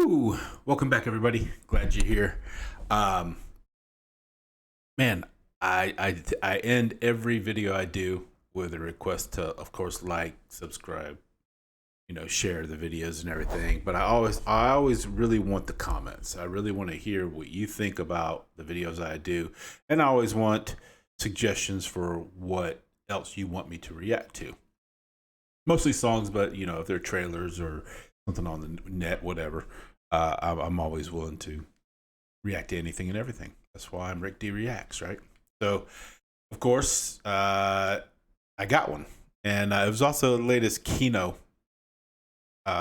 Woo! Welcome back, everybody. Glad you're here. Um, man, I end every video I do with a request to, of course, like, subscribe, share the videos and everything. But I always really want the comments. I really want to hear what you think about the videos I do, and I always want suggestions for what else you want me to react to. Mostly songs, but if they're trailers or something on the net, whatever, I'm always willing to react to anything and everything. That's why I'm Rick D Reacts, right? So, of course, I got one, and it was also the latest Kino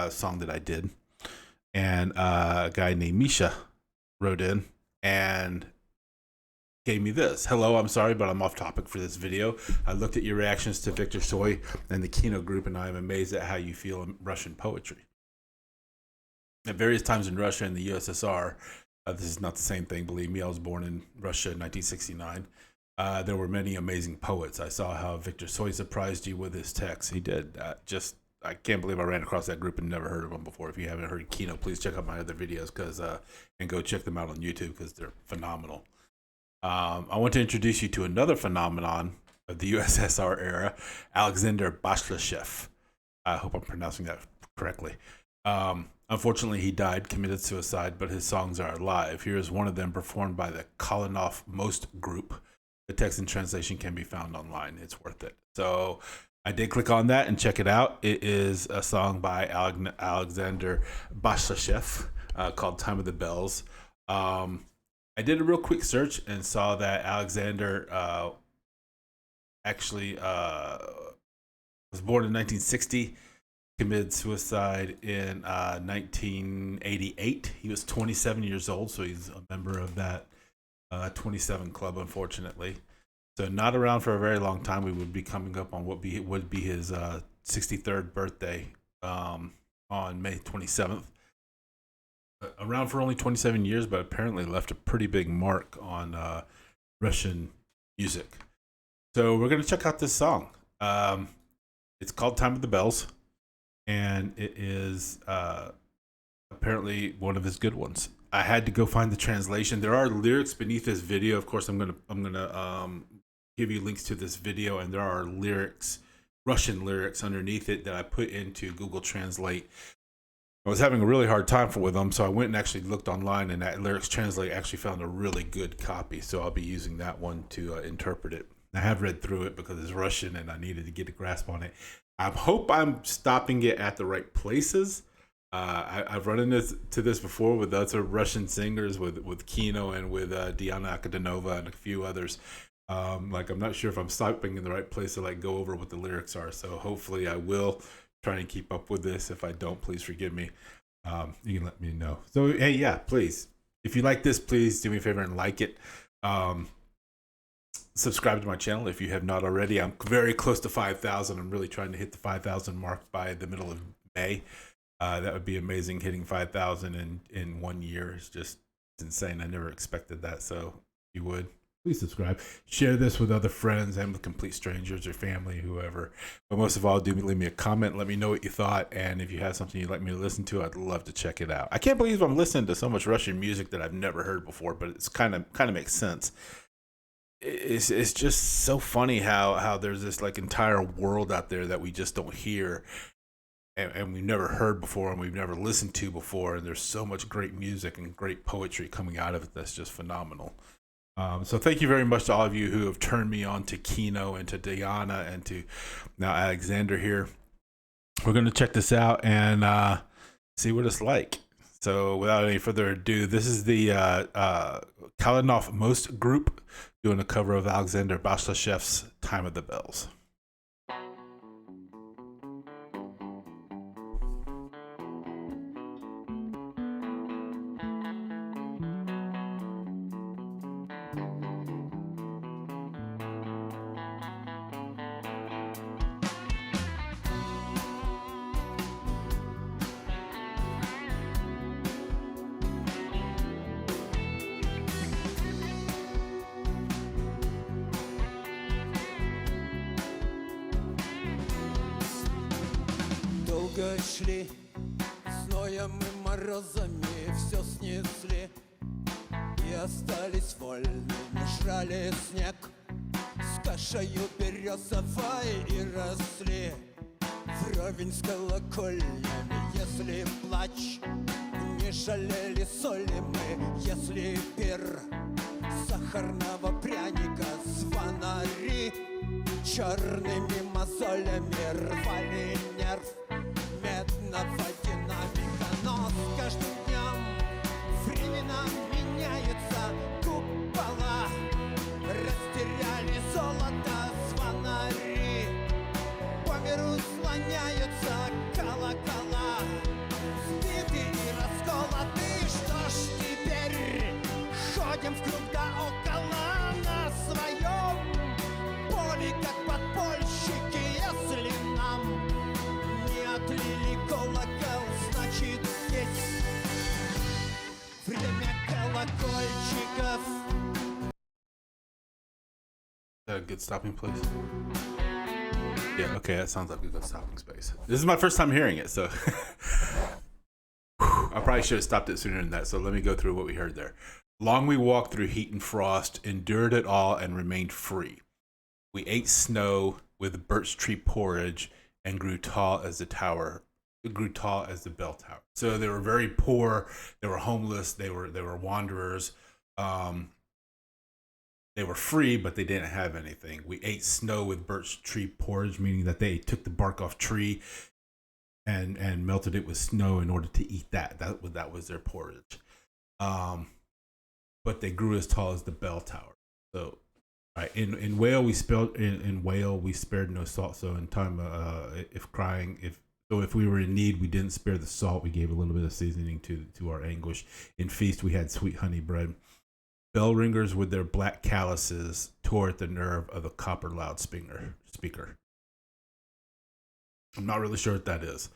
song that I did, and a guy named Misha wrote in and gave me this. Hello, I'm sorry, but I'm off topic for this video. I looked at your reactions to Victor Soy and the Kino group, and I am amazed at how you feel in Russian poetry. At various times in Russia and the USSR, this is not the same thing, believe me, I was born in Russia in 1969. There were many amazing poets. I saw how Victor Soy surprised you with his text. He did. I can't believe I ran across that group and never heard of them before. If you haven't heard Kino, please check out my other videos and go check them out on YouTube because they're phenomenal. I want to introduce you to another phenomenon of the USSR era, Alexander Bashlachev. I hope I'm pronouncing that correctly. Unfortunately, he died, committed suicide, but his songs are alive. Here is one of them performed by the Kalinov Most group. The text and translation can be found online. It's worth it. So I did click on that and check it out. It is a song by Alexander Bashlachev called Time of the Bells. I did a real quick search and saw that Alexander actually was born in 1960, committed suicide in 1988. He was 27 years old, so he's a member of that 27 club, unfortunately. So not around for a very long time. We would be coming up on what would be his 63rd birthday on May 27th. Around for only 27 years, but apparently left a pretty big mark on Russian music. So we're going to check out this song. It's called Time of the Bells, and it is apparently one of his good ones. I had to go find the translation. There are lyrics beneath this video. Of course, I'm gonna give you links to this video, and there are lyrics, Russian lyrics underneath it that I put into Google Translate. I was having a really hard time with them, so I went and actually looked online, and that lyrics translate actually found a really good copy. So I'll be using that one to interpret it. I have read through it because it's Russian, and I needed to get a grasp on it. I hope I'm stopping it at the right places. I've run into this before with other Russian singers, with Kino and with Diana Akadanova and a few others. I'm not sure if I'm stopping in the right place to go over what the lyrics are. So hopefully I will try and keep up with this. If I don't, please forgive me. You can let me know. So hey, yeah, please, if you like this, please do me a favor and like it. Subscribe to my channel if you have not already. I'm very close to 5,000. I'm really trying to hit the 5,000 mark by the middle of May. That would be amazing. Hitting 5,000 in 1 year is just insane. I never expected that. So if you would, please subscribe. Share this with other friends and with complete strangers or family, whoever. But most of all, do leave me a comment. Let me know what you thought. And if you have something you'd like me to listen to, I'd love to check it out. I can't believe I'm listening to so much Russian music that I've never heard before, but it's kind of makes sense. It's just so funny how there's this entire world out there that we just don't hear. And we've never heard before, and we've never listened to before, and there's so much great music and great poetry coming out of it that's just phenomenal. So thank you very much to all of you who have turned me on to Kino and to Diana and to now Alexander here. We're going to check this out and see what it's like. So without any further ado, this is the Kalinov Most group doing a cover of Alexander Bashlachev's Time of the Bells. Долго шли, с Зноем и морозами все снесли, и остались вольными, жрали снег. С кашею березовой и росли вровень с колокольнями. Если плач, не жалели соли мы, если пир сахарного пряника, звонари черными мозолями рвали нерв медного динамика. Но с каждым днем времена меняются, купола растеряли золото, звонари по миру слоняются, колокола сбиты и расколоты. Что ж теперь ходим в круг да около на своем поле, как подпольщики. Если нам не отлили колокол, значит есть время колокольчиков. A good stopping place? Yeah, okay, that sounds like a good stopping space. This is my first time hearing it, so I probably should have stopped it sooner than that. So let me go through what we heard there. Long we walked through heat and frost, endured it all, and remained free. We ate snow with birch-tree porridge and grew tall as the tower. Grew tall as the bell tower. So they were very poor. They were homeless. They were wanderers. They were free, but they didn't have anything. We ate snow with birch tree porridge, meaning that they took the bark off tree and melted it with snow in order to eat that. That was their porridge. But they grew as tall as the bell tower. So, right, in wail we spelled in wail we spared no salt. So in time, if we were in need, we didn't spare the salt. We gave a little bit of seasoning to our anguish. In feast, we had sweet honey bread. Bell ringers with their black calluses tore at the nerve of the copper loudspeaker. I'm not really sure what that is.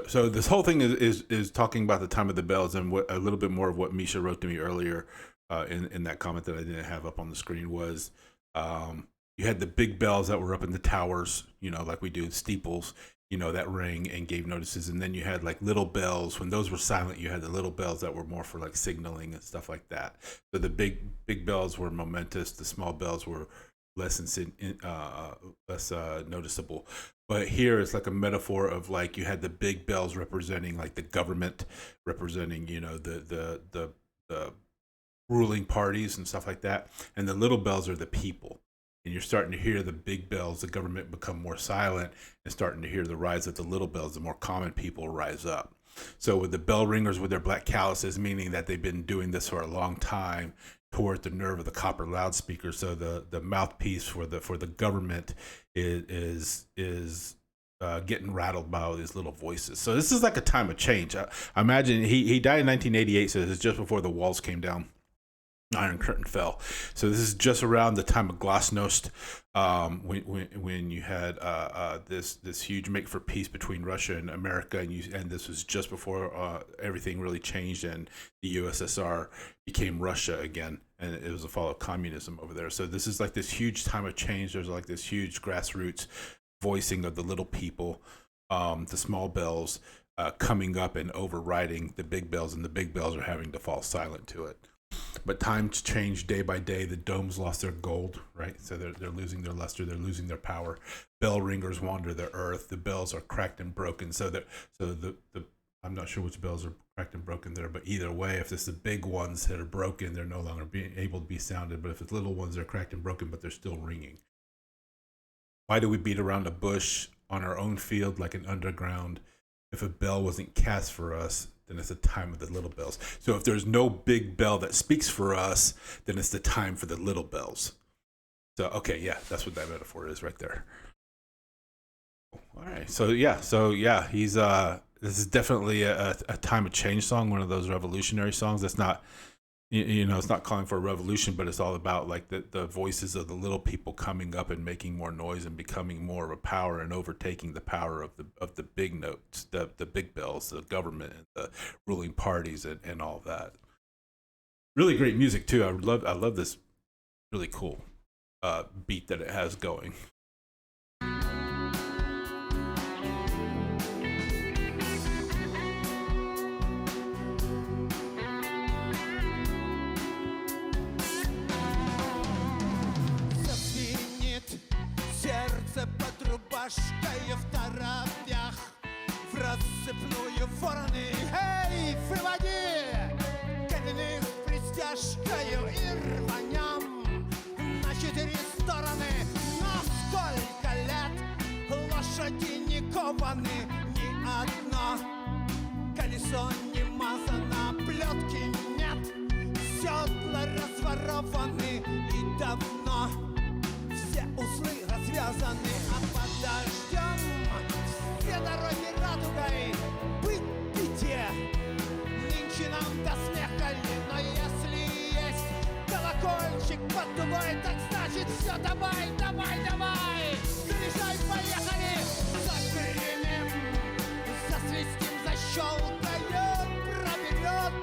So this whole thing is talking about the time of the bells, and what a little bit more of what Misha wrote to me earlier in that comment that I didn't have up on the screen was you had the big bells that were up in the towers, like we do in steeples, that rang and gave notices. And then you had like little bells. When those were silent, you had the little bells that were more for like signaling and stuff like that. So the big bells were momentous. The small bells were less noticeable. But here it's like a metaphor of like you had the big bells representing like the government, representing the ruling parties and stuff like that, and the little bells are the people. And you're starting to hear the big bells, the government, become more silent, and starting to hear the rise of the little bells, the more common people rise up. So with the bell ringers with their black calluses, meaning that they've been doing this for a long time, tore at the nerve of the copper loudspeaker. So the mouthpiece for the government is getting rattled by all these little voices. So this is like a time of change. I imagine he died in 1988, so this is just before the walls came down. Iron Curtain fell. So this is just around the time of Glasnost, when you had this huge make for peace between Russia and America, and this was just before everything really changed and the USSR became Russia again, and it was a fall of communism over there. So this is like this huge time of change. There's like this huge grassroots voicing of the little people, the small bells coming up and overriding the big bells, and the big bells are having to fall silent to it. But times change day by day. The domes lost their gold, right? So they're losing their luster. They're losing their power. Bell ringers wander the earth. The bells are cracked and broken. I'm not sure which bells are cracked and broken there, but either way, if it's the big ones that are broken, they're no longer being able to be sounded. But if it's little ones, they're cracked and broken, but they're still ringing. Why do we beat around a bush on our own field like an underground? If a bell wasn't cast for us, then it's the time of the little bells. So if there's no big bell that speaks for us, then it's the time for the little bells. So, okay, yeah, that's what that metaphor is right there. All right, so yeah, he's this is definitely a time of change song, one of those revolutionary songs. That's not, it's not calling for a revolution, but it's all about like the voices of the little people coming up and making more noise and becoming more of a power and overtaking the power of the big notes, the big bells, the government, and the ruling parties, and all that. Really great music too. I love this really cool beat that it has going. шашкой в торопях в рассыпную вороны. Эй, выводи коренных пристяжкою и рванем на 4 стороны. Но сколько лет лошади не кованы, ни одно колесо не мазано, плетки нет, седла разворованы и давно все узлы развязаны. А под дождем все дороги радугой быть беде. Нынче нам до смеха ли, но если есть колокольчик под дугой, так значит все, давай, давай, давай. Заряжай, поехали, загремим, засвистим, защелкает, проберет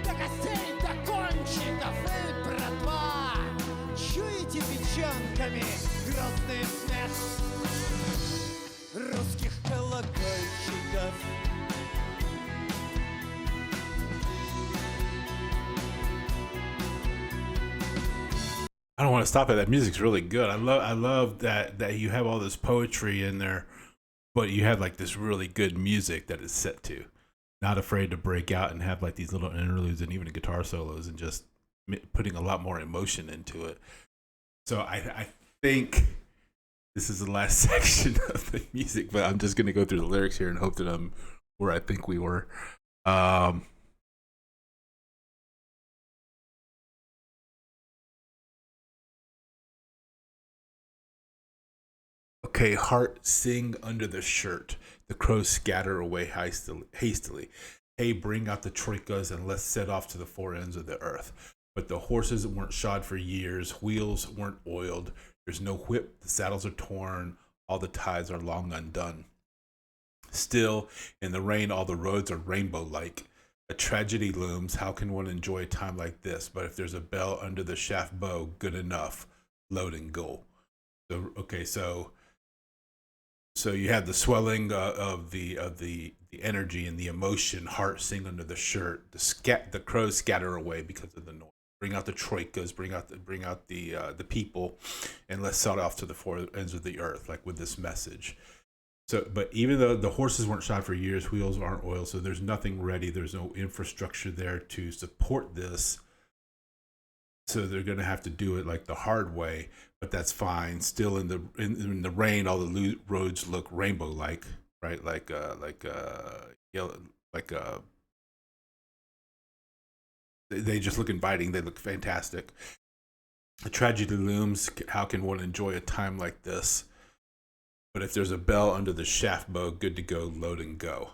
до костей, до кончиков. Эй, братва, чуете печенками грозный смех русских колокольчиков? I don't want to stop it. That music's really good. I love that you have all this poetry in there, but you have like this really good music that is set to. Not afraid to break out and have like these little interludes and even guitar solos and just putting a lot more emotion into it. So I think this is the last section of the music, but I'm just gonna go through the lyrics here and hope that I'm where I think we were. Okay, heart, sing under the shirt. The crows scatter away hastily. Hey, bring out the troikas and let's set off to the four ends of the earth. But the horses weren't shod for years, wheels weren't oiled, there's no whip, the saddles are torn, all the ties are long undone. Still, in the rain, all the roads are rainbow-like. A tragedy looms, how can one enjoy a time like this? But if there's a bell under the shaft bow, good enough, load and go. So, okay, so you have the swelling of the energy and the emotion. Heart sing under the shirt. The crows scatter away because of the noise. Bring out the troikas. Bring out the people, and let's set off to the four ends of the earth, like with this message. So, but even though the horses weren't shod for years, wheels aren't oiled, so there's nothing ready. There's no infrastructure there to support this. So they're going to have to do it like the hard way, but that's fine. Still in the rain, all the roads look rainbow-like, right? Like yellow, they just look inviting. They look fantastic. A tragedy looms. How can one enjoy a time like this? But if there's a bell under the shaft bow, good to go, load and go.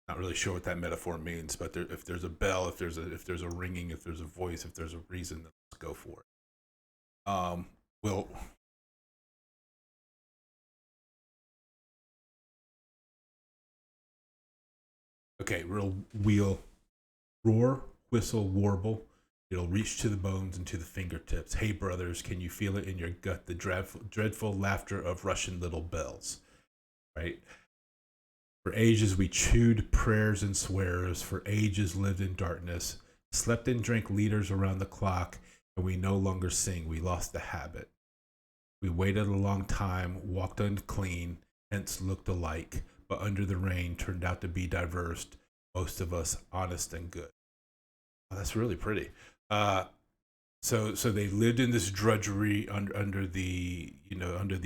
Not really sure what that metaphor means, but if there's a bell, if there's a ringing, if there's a voice, if there's a reason, then let's go for it. Well, okay, real wheel, roar, whistle, warble. It'll reach to the bones and to the fingertips. Hey, brothers, can you feel it in your gut? The dreadful laughter of Russian little bells, right? For ages we chewed prayers and swears, for ages lived in darkness, slept and drank liters around the clock, and we no longer sing, we lost the habit. We waited a long time, walked unclean, hence looked alike, but under the rain turned out to be diverse, most of us honest and good. Oh, that's really pretty. So they lived in this drudgery under the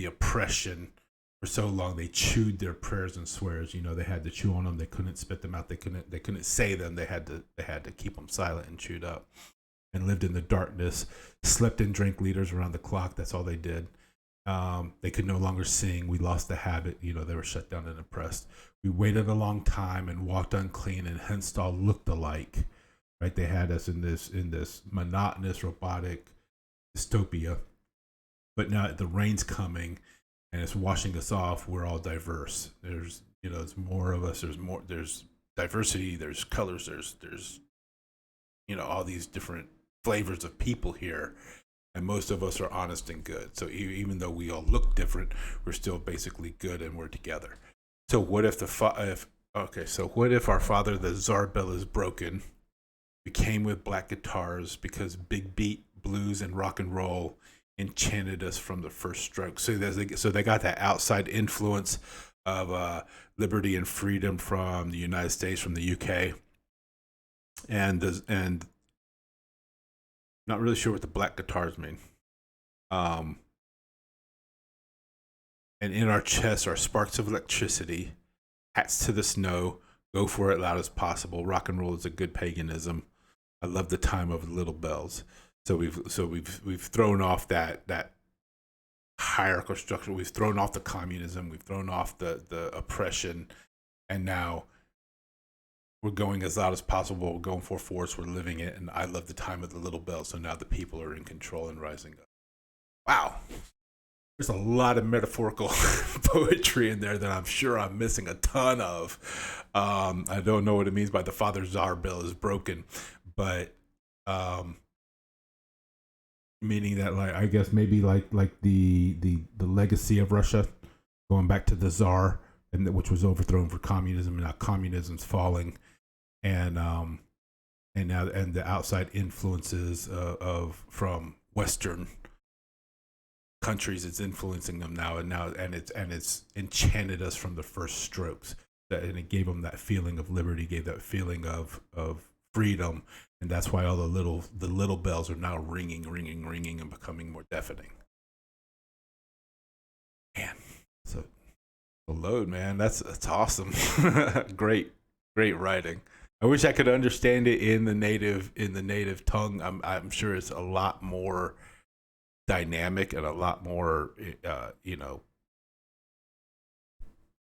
oppression for so long. They chewed their prayers and swears. They had to chew on them. They couldn't spit them out. They couldn't say them. They had to keep them silent and chewed up. And lived in the darkness, slept and drank liters around the clock. That's all they did. They could no longer sing. We lost the habit. They were shut down and oppressed. We waited a long time and walked unclean, and hence all looked alike. Right? They had us in this monotonous, robotic dystopia. But now the rain's coming, and it's washing us off. We're all diverse. There's more of us. There's diversity. There's colors. There's all these different flavors of people here, and most of us are honest and good. So even though we all look different, we're still basically good, and we're together. So what if what if our father, the Tsar bell, is broken? We came with black guitars because big beat, blues, and rock and roll enchanted us from the first stroke. So they got that outside influence of liberty and freedom from the United States, from the UK, and not really sure what the black guitars mean. And in our chests are sparks of electricity, hats to the snow, go for it loud as possible. Rock and roll is a good paganism. I love the time of little bells. So we've thrown off that hierarchical structure. We've thrown off the communism. We've thrown off the oppression, and now we're going as loud as possible. We're going for force. We're living it, and I love the time of the little bells. So now the people are in control and rising up. Wow. There's a lot of metaphorical poetry in there that I'm sure I'm missing a ton of. I don't know what it means by the Father Tsar bell is broken, but meaning that, like, I guess maybe like the legacy of Russia going back to the Tsar, and which was overthrown for communism, and now communism's falling, and now the outside influences of from Western countries, it's influencing them now, and it's enchanted us from the first strokes, and it gave them that feeling of liberty, gave that feeling of freedom, and that's why all the little bells are now ringing and becoming more deafening. Man, so the load, man, that's awesome. great writing. I wish I could understand it in the native tongue. I'm sure it's a lot more dynamic and a lot more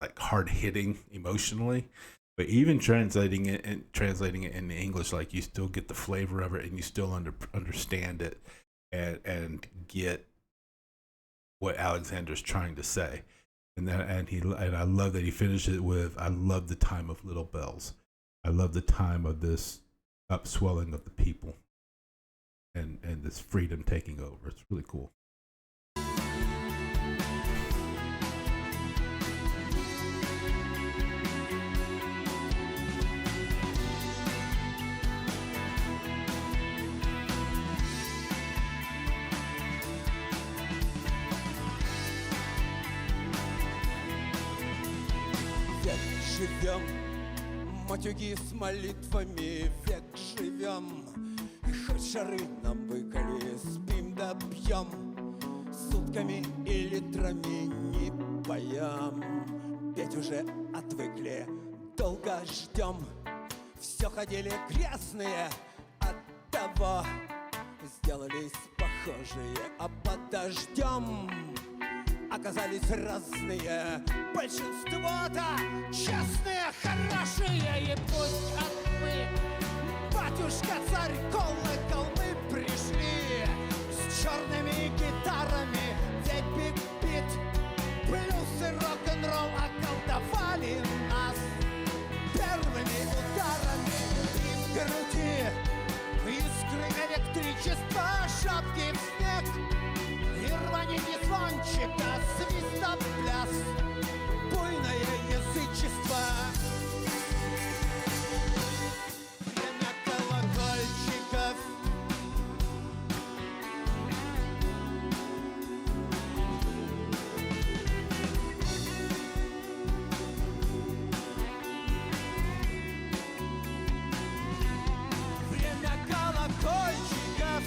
like hard hitting emotionally, but even translating it into English, like, you still get the flavor of it, and you still understand it, and get what Alexander's trying to say, and I love that he finished it with, I love the time of little bells. I love the time of this upswelling of the people, and this freedom taking over. It's really cool. Век живем, матюги с молитвами, век живем. И хоть шары нам выколи, спим да пьем, сутками и литрами не поем. Петь уже отвыкли, долго ждем. Все ходили грязные, оттого сделались похожие, а под дождем оказались разные. Большинство-то честные, хорошие, и пусть отмы, батюшка, царь, колокол, мы пришли с черными гитарами, ведь биг-бит, блюз и рок-н-ролл околдовали нас первыми ударами. И в груди искры электричества, шапки в снег, и рванье звончика, свистопляс, буйное язычество. Время колокольчиков. Время колокольчиков.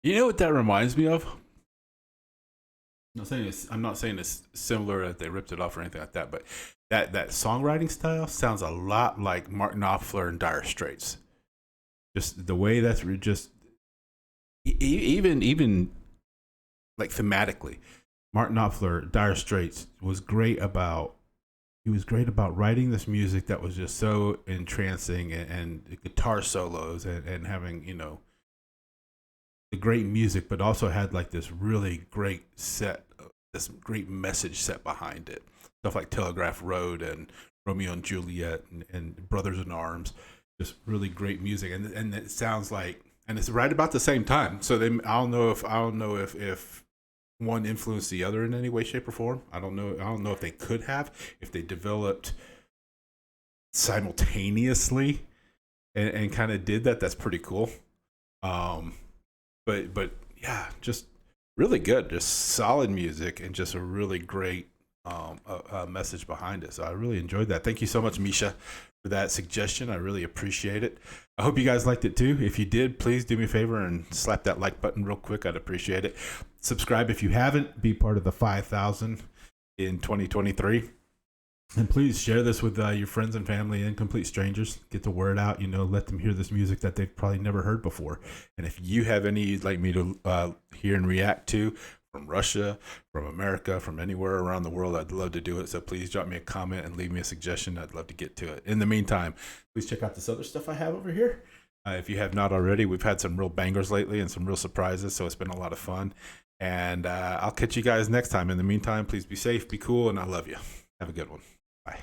You know what that reminds me of? I'm not saying it's similar, that they ripped it off or anything like that, but that songwriting style sounds a lot like Martin Knopfler and Dire Straits. Just the way that's just even like thematically, Martin Knopfler, Dire Straits was great about. He was great about writing this music that was just so entrancing, and guitar solos, and having, the great music, but also had like this really great set, this great message set behind it. stuff like Telegraph Road and Romeo and Juliet and Brothers in Arms. Just really great music, and it sounds like, and it's right about the same time. So I don't know if one influenced the other in any way, shape, or form. I don't know if they could have, if they developed simultaneously and kind of did that. That's pretty cool. But yeah, just really good, just solid music, and just a really great message behind it. So I really enjoyed that. Thank you so much, Misha, for that suggestion. I really appreciate it. I hope you guys liked it too. If you did, please do me a favor and slap that like button real quick. I'd appreciate it. Subscribe if you haven't. Be part of the 5,000 in 2023. And please share this with your friends and family and complete strangers. Get the word out, let them hear this music that they've probably never heard before. And if you have any you'd like me to hear and react to, from Russia, from America, from anywhere around the world, I'd love to do it. So please drop me a comment and leave me a suggestion. I'd love to get to it. In the meantime, please check out this other stuff I have over here. If you have not already, we've had some real bangers lately and some real surprises. So it's been a lot of fun. And I'll catch you guys next time. In the meantime, please be safe, be cool, and I love you. Have a good one. Bye.